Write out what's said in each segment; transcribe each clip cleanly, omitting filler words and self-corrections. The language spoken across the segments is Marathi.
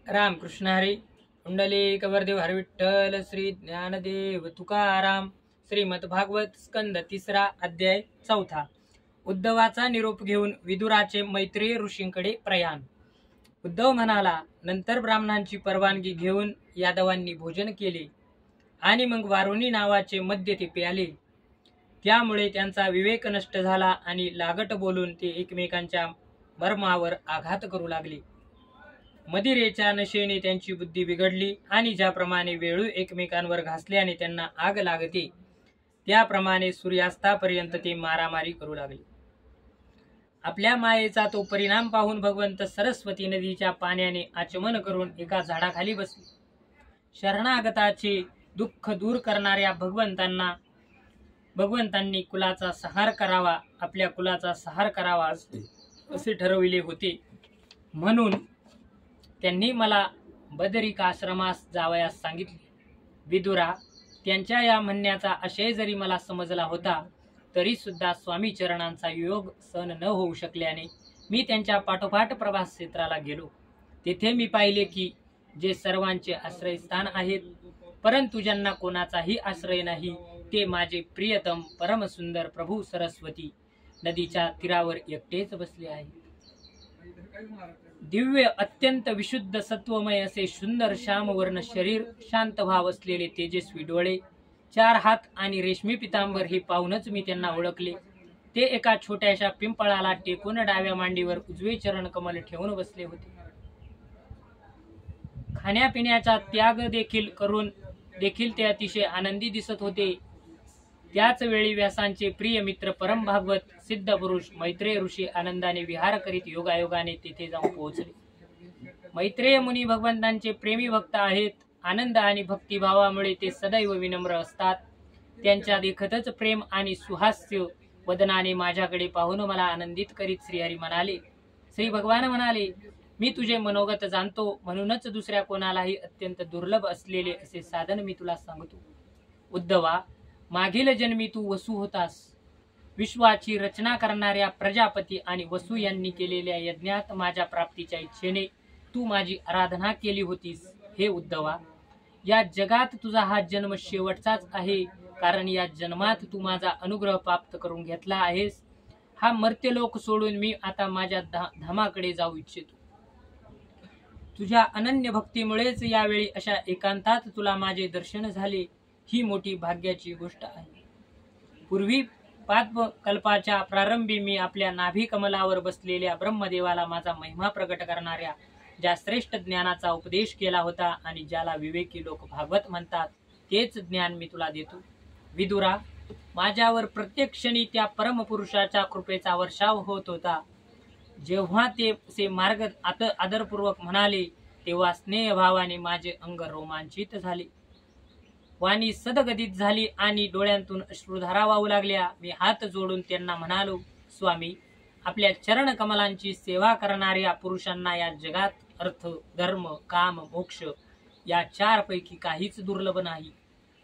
रामकृष्ण हरी. कुंडली कवरदेव हरी विठ्ठल. श्री ज्ञानदेव तुकाराम. श्रीमद भागवत स्कंद 3 अध्याय 4. उद्धवाचा निरोप घेऊन विदुराचे मैत्रेय ऋषींकडे प्रयाण. उद्धव म्हणाला, नंतर ब्राह्मणांची परवानगी घेऊन यादवांनी भोजन केले आणि मग वारुणी नावाचे मद्य ते प्याले. त्यामुळे त्यांचा विवेक नष्ट झाला आणि लागट बोलून ते एकमेकांच्या मर्मावर आघात करू लागले. मदिरेच्या नशेने त्यांची बुद्धी बिघडली आणि ज्याप्रमाणे वेळू एकमेकांवर घासल्याने त्यांना आग लागते, त्याप्रमाणे सूर्यास्तापर्यंत ते मारामारी करू लागले. आपल्या मायेचा तो परिणाम पाहून भगवंत सरस्वती नदीच्या पाण्याने आचमन करून एका झाडाखाली बसले. शरणागताचे दुःख दूर करणाऱ्या भगवंतांनी कुलाचा संहार करावा, आपल्या कुलाचा संहार करावा असे ठरविले होते. म्हणून त्यांनी मला बदरिकाश्रमास जावयास सांगितले. विदुरा, त्यांच्या या म्हणण्याचा आशय जरी मला समजला होता, तरी सुद्धा स्वामी चरणांचा योग सहन न होऊ शकल्याने मी त्यांच्या पाठोपाठ प्रभास क्षेत्राला गेलो. तेथे मी पाहिले की जे सर्वांचे आश्रयस्थान आहेत, परंतु ज्यांना कोणाचाही आश्रय नाही, ते माझे प्रियतम परमसुंदर प्रभू सरस्वती नदीच्या तीरावर एकटेच बसले आहे. दिव्य अत्यंत विशुद्ध सत्वमय असे सुंदर श्यामवर्ण शरीर, शांत भाव असलेले तेजस्वी डोळे, 4 हात आणि रेशमी पितांबर हे पाहूनच मी त्यांना ओळखले. ते एका छोट्याशा पिंपळाला टेकून डाव्या मांडीवर उजवे चरण कमल ठेवून बसले होते. खाण्यापिण्याचा त्याग देखील करून ते अतिशय आनंदी दिसत होते. त्याच वेळी व्यासांचे प्रिय मित्र परम भागवत सिद्ध पुरुष मैत्रेय ऋषी आनंदाने विहार करीत योगायोगाने तेथे जाऊन पोहोचले. मैत्रेय मुनी भगवंतांचे प्रेमी भक्त आहेत. आनंद आणि भक्तिभावामुळे ते सदैव विनम्र असतात. त्यांच्या देखतच प्रेम आणि सुहास्य वदनाने माझ्याकडे पाहून मला आनंदित करीत श्रीहरी म्हणाले. श्री भगवान म्हणाले, मी तुझे मनोगत जाणतो, म्हणूनच दुसऱ्या कोणालाही अत्यंत दुर्लभ असलेले असे साधन मी तुला सांगतो. उद्धवा, मागील जन्मी तू वसु होतास. विश्वाची रचना करणाऱ्या प्रजापती आणि वसु यांनी केलेल्या यज्ञात माझ्या प्राप्तीच्या इच्छेने तू माझी आराधना केली होतीस. हे उद्धवा, या जगात तुझा हा जन्म शेवटचाच आहे, कारण या जन्मात तू माझा अनुग्रह प्राप्त करून घेतला आहेस. हा मर्त्यलोक सोडून मी आता माझ्या धामाकडे जाऊ इच्छितो. तुझ्या अनन्य भक्तीमुळेच यावेळी अशा एकांतात तुला माझे दर्शन झाले. ही मोठी भाग्याची गोष्ट आहे. पूर्वी पादकल्पाच्या प्रारंभी मी आपल्या नाभी कमलावर बसलेल्या ब्रह्मदेवाला माझा महिमा प्रकट करणाऱ्या ज्या श्रेष्ठ ज्ञानाचा उपदेश केला होता आणि ज्याला विवेकी लोक भागवत म्हणतात, तेच ज्ञान मी तुला देतो. विदुरा, माझ्यावर प्रत्येक क्षणी त्या परमपुरुषाच्या कृपेचा वर्षाव होत होता. जेव्हा ते मार्ग आदरपूर्वक म्हणाले, तेव्हा स्नेहभावाने माझे अंग रोमांचित झाले. वाणी सदगदित झाली आणि डोळ्यांतून अश्रुधारा वाहू लागल्या. मी हात जोडून त्यांना म्हणालो, स्वामी, आपल्या चरण कमलांची सेवा करणाऱ्या पुरुषांना या जगात अर्थ, धर्म, काम, मोक्ष या 4 पैकी काहीच दुर्लभ नाही.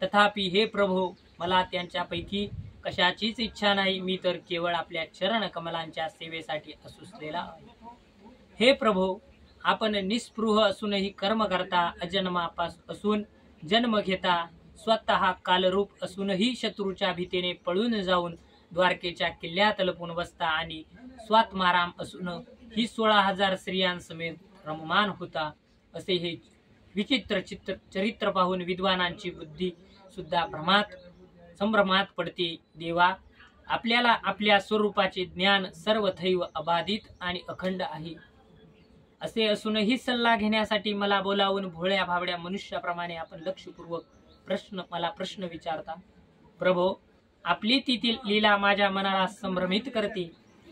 तथापि हे प्रभो, मला त्यांच्यापैकी कशाचीच इच्छा नाही. मी तर केवळ आपल्या चरण कमलांच्या सेवेसाठी असुसलेला आहे. हे प्रभो, आपण निस्पृह असूनही कर्म करता, अजन्मापास असून जन्म घेता, स्वतः कालरूप असूनही शत्रूच्या भीतीने पळून जाऊन द्वारकेच्या किल्ल्यात लपून बसता आणि स्वात्माराम असून ही 16,000 स्त्रियांसमेत रममान होता. असे हे विचित्र चरित्र पाहून विद्वानांची बुद्धी सुद्धा संभ्रमात पडते. देवा, आपल्याला आपल्या स्वरूपाचे ज्ञान सर्वथैव अबाधित आणि अखंड आहे. असे असूनही सल्ला घेण्यासाठी मला बोलावून भोळ्या भाबड्या मनुष्याप्रमाणे आपण लक्षपूर्वक मला प्रश्न विचारता. प्रभो, आपली ती लीला माझ्या मनाला संभ्रमित करते.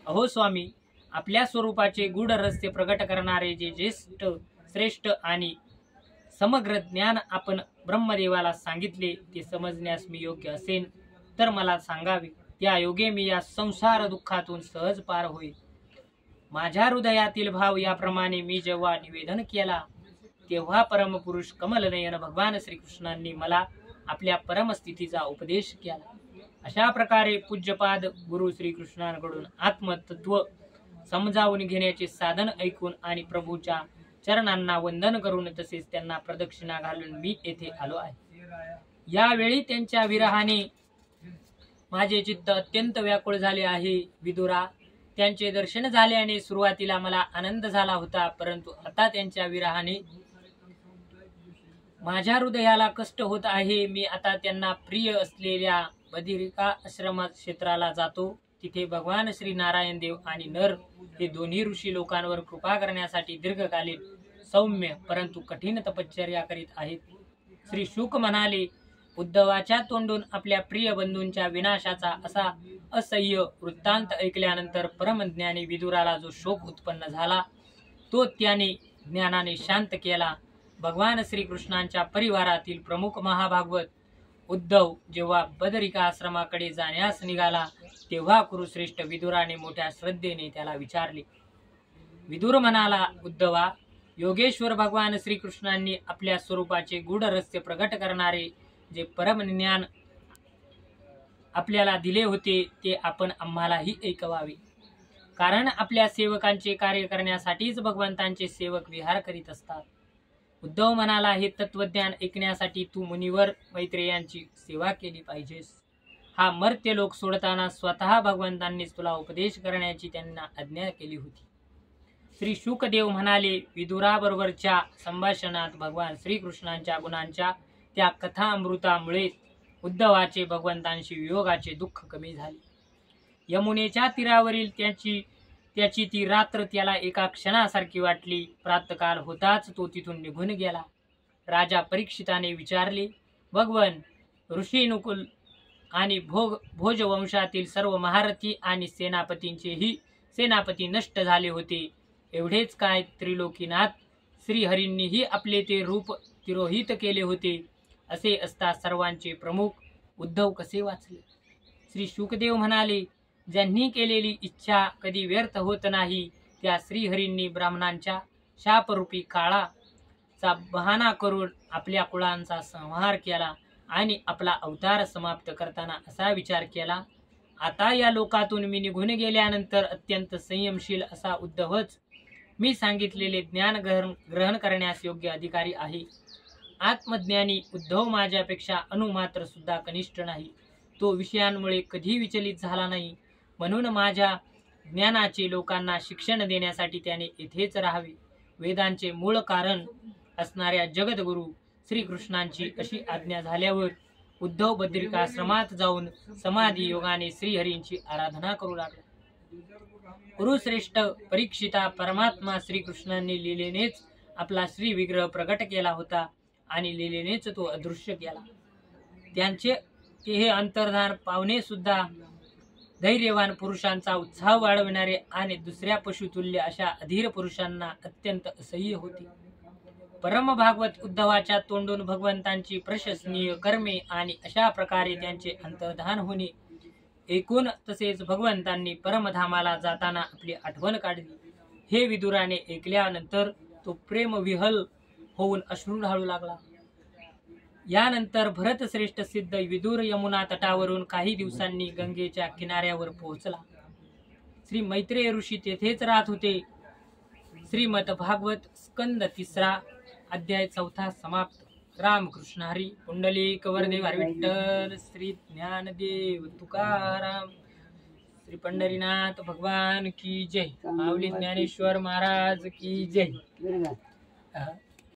अहो स्वामी, आपल्या स्वरूपाचे गूढ रहस्य प्रकट करणारे जे ज्येष्ठ, श्रेष्ठ आणि समग्र ज्ञान आपण ब्रह्मदेवाला सांगितले, ते समजण्यास मी योग्य असेन तर मला सांगावे. त्या योगे मी या संसार दुःखातून सहज पार होईल. माझ्या हृदयातील भाव याप्रमाणे मी जेव्हा निवेदन केला, तेव्हा परमपुरुष कमलनयन भगवान श्रीकृष्णांनी मला आपल्या परमस्थितीचा उपदेश केला. अशा प्रकारे पूज्यपाद गुरु श्रीकृष्णांकडून आत्मतत्व समजावून घेण्याचे साधन ऐकून आणि प्रभूच्या चरणांना वंदन करून तसेच त्यांना प्रदक्षिणा घालून मी येथे आलो आहे. यावेळी त्यांच्या विरहाने माझे चित्त अत्यंत व्याकुळ झाले आहे. विदुरा, त्यांचे दर्शन झाल्याने सुरुवातीला मला आनंद झाला होता, परंतु आता त्यांच्या विरहाने माझ्या हृदयाला कष्ट होत आहे. मी आता त्यांना प्रिय असलेल्या बदिरिका आश्रम क्षेत्राला जातो. तिथे भगवान श्री नारायण देव आणि नर हे दोन्ही ऋषी लोकांवर कृपा करण्यासाठी दीर्घकालीन सौम्य परंतु कठीण तपश्चर्या करीत आहेत. श्री शुक म्हणाले, उद्धवाच्या तोंडून आपल्या प्रिय बंधूंच्या विनाशाचा असा असह्य वृत्तांत ऐकल्यानंतर परमज्ञानी विदुराला जो शोक उत्पन्न झाला तो त्याने ज्ञानाने शांत केला. भगवान श्रीकृष्णांच्या परिवारातील प्रमुख महाभागवत उद्धव जेव्हा बदरिका आश्रमाकडे जाण्यास निघाला तेव्हा कुरुश्रेष्ठ विदुराने मोठ्या श्रद्धेने त्याला विचारले. विदुर म्हणाला, उद्धवा, योगेश्वर भगवान श्रीकृष्णांनी आपल्या स्वरूपाचे गूढ रहस्य प्रगट करणारे जे परमज्ञान आपल्याला दिले होते ते आपण आम्हालाही ऐकवावे. कारण आपल्या सेवकांचे कार्य करण्यासाठीच भगवंतांचे सेवक विहार करीत असतात. उद्धव म्हणाला, हे तत्वज्ञान ऐकण्यासाठी तू मुनिवर मैत्रेयांची सेवा केली पाहिजेस. हा मर्त्य लोक सोडताना स्वतः भगवंतांनीच तुला उपदेश करण्याची त्यांना आज्ञा केली होती. श्री शुकदेव म्हणाले, विदुराबरोबरच्या संभाषणात भगवान श्रीकृष्णांच्या गुणांच्या त्या कथा अमृतामुळे उद्धवाचे भगवंतांशी वियोगाचे दुःख कमी झाले. यमुनेच्या तीरावरील त्याची ती रात्र त्याला एका क्षणासारखी वाटली. प्रातःकाल होताच तो तिथून निघून गेला. राजा परीक्षिताने विचारले, भगवन, ऋषी नुकुल आणि भोजवंशातील सर्व महारथी आणि सेनापतींचेही सेनापती नष्ट झाले होते. एवढेच काय, त्रिलोकीनाथ श्रीहरींनीही आपले ते रूप तिरोहित केले होते. असे असता सर्वांचे प्रमुख उद्धव कसे वाचले? श्री शुकदेव म्हणाले, ज्यांनी केलेली इच्छा कधी व्यर्थ होत नाही त्या श्रीहरींनी ब्राह्मणांच्या शापरूपी काळाचा बहाणा करून आपल्या कुळांचा संहार केला आणि आपला अवतार समाप्त करताना असा विचार केला, आता या लोकातून मी निघून गेल्यानंतर अत्यंत संयमशील असा उद्धवच मी सांगितलेले ज्ञान ग्रहण करण्यास योग्य अधिकारी आहे. आत्मज्ञानी उद्धव माझ्यापेक्षा अणुमात्र सुद्धा कनिष्ठ नाही. तो विषयांमुळे कधी विचलित झाला नाही. म्हणून माझ्या ज्ञानाचे लोकांना शिक्षण देण्यासाठी त्याने येथेच राहावे. वेदांचे मूळ कारण असणाऱ्या जगद्गुरु श्रीकृष्णांची अशी आज्ञा झाल्यावर उद्धव बद्रिकाश्रमात जाऊन समाधी योगाने श्रीहरींची आराधना करू लागला. कुरुश्रेष्ठ परीक्षिता, परमात्मा श्रीकृष्णांनी लीलेनेच आपला श्री विग्रह प्रगट केला होता आणि लीलेनेच तो अदृश्य केला. त्यांचे हे अंतर्धान पावणे सुद्धा धैर्यवान पुरुषांचा उत्साह वाढविणारे आणि दुसऱ्या पशुतुल्य अशा अधीर पुरुषांना अत्यंत असह्य होते. परम भागवत उद्धवाच्या तोंडून भगवंतांची प्रशंसनीय कर्मे आणि अशा प्रकारे त्यांचे अंतर्धान होणे ऐकून तसेच भगवंतांनी परमधामाला जाताना आपली आठवण काढली हे विदुराने ऐकल्यानंतर तो प्रेम विहल होऊन अश्रू ढाळू लागला. यानंतर भरतश्रेष्ठ सिद्ध विदुर यमुना तटावरून काही दिवसांनी गंगेच्या किनाऱ्यावर पोहोचला. श्री मैत्रेय ऋषी तेथेच राहत होते. श्रीमद भागवत स्कंद 3 अध्याय 4 समाप्त. रामकृष्ण हरी. पुंडलिक वरदेव हरी विठ्ठल. श्री ज्ञानदेव तुकाराम. श्री पंढरीनाथ भगवान की जय. माऊली ज्ञानेश्वर महाराज की जय.